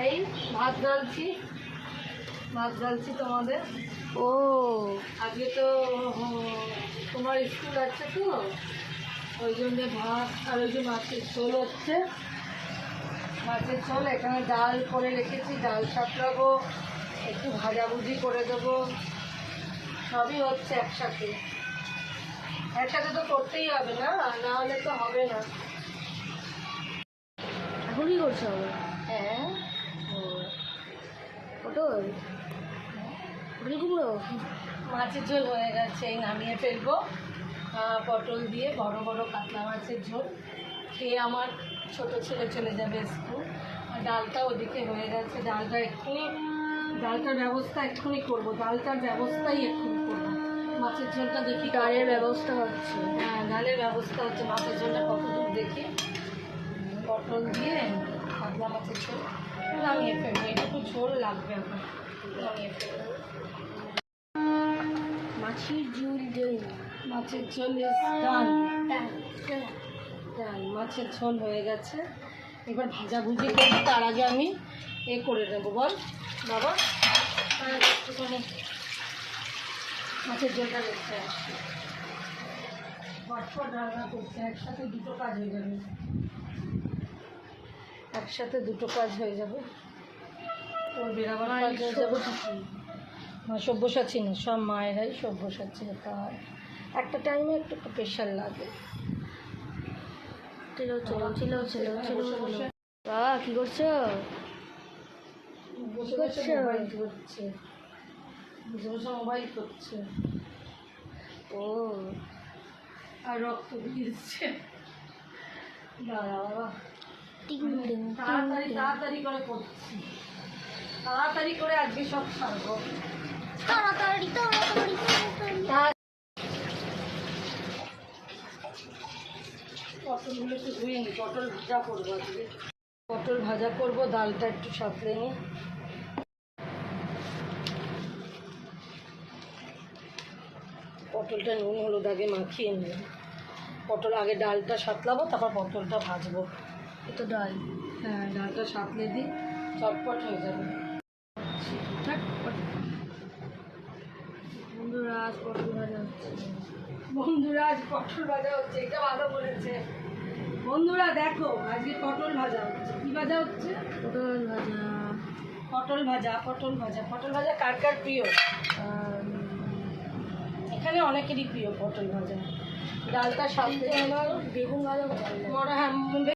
এই ভাত ঢালছি তোমাদের। ও আজকে তো তোমার স্কুল আছে তো, ওই জন্যে ভাত আর ওই যে মাছের ঝোল হচ্ছে। মাছের ঝোল এখানে ডাল করে রেখেছি, ডাল সাঁতরাবো, একটু ভাজাভুজি করে দেবো, সবই হচ্ছে একসাথে। একসাথে তো করতেই হবে, না না হলে তো হবে না। এখন কি করছো আবার? হ্যাঁ, পটল কুমড়ো। মাছের ঝোল হয়ে গেছে, এই নামিয়ে ফেলবো। পটল দিয়ে বড় বড় কাতলা মাছের ঝোল খেয়ে আমার ছোট ছেলে চলে যাবে স্কুল। আর ডালটা ওদিকে হয়ে গেছে, ডালটার ব্যবস্থা এক্ষুনি করবো, ডালটার ব্যবস্থাই এক্ষুনি করবো। মাছের ঝোলটা দেখি, ডালের ব্যবস্থা হচ্ছে। হ্যাঁ ডালের ব্যবস্থা হচ্ছে, মাছের ঝোলটা কতদূর দেখি। পটল দিয়ে কাতলা মাছের ঝোল নামিয়ে ফেলবো, একটু ঝোল লাগবে আমার, নামিয়ে ফেলবো। মাছের ঝোল দেই। মাছের ঝোল ডাল মাছের ঝোল হয়ে গেছে। এবার ভাজাভুজি করবো, তার আগে আমি এ করে নেবো। বল বাবা, একটুখানি মাছের ঝোলটা দেখতে আসছি। ফটফট রান্না করছে, একসাথে দুটো কাজ হয়ে যাবে, ওর বেরাবার কাজ হয়ে যাবে। সব্যসাচী না, সব মায়েরাই সব্যসাচী হতে হয়। একটা টাইমে একটু প্রেশার লাগে। বাবা কি করছো? বসে বসে মোবাইল করছে, ও আর রক্ত দিয়েছে। দাঁড়া বাবা, তাড়াতাড়ি করে করছি, তাড়াতাড়ি করে আজকে সব সারবো। পটলগুলো একটু ধুয়ে নিই, পটল ভাজা করবো আজকে। পটল ভাজা করবো, ডালটা একটু সাঁতলে নিই। পটলটা নুন হলুদ আগে মাখিয়ে নিই। পটল আগে ডালটা সাঁতলাবো, তারপর পটলটা ভাজবো। এটা ডাল। হ্যাঁ ডালটা সাঁতলে দিই, চটপট হয়ে যাবে। বন্ধুরা আজ পটল ভাজা হচ্ছে। এটা ভালো বলেছে। বন্ধুরা দেখো, আজকে পটল ভাজা হচ্ছে। কি ভাজা হচ্ছে? পটল ভাজা কার কার প্রিয়? এখানে অনেকেরই প্রিয় পটল ভাজা। ডালটা সাথে আমার বেগুন ভাজা ভালো লাগে। হ্যাঁ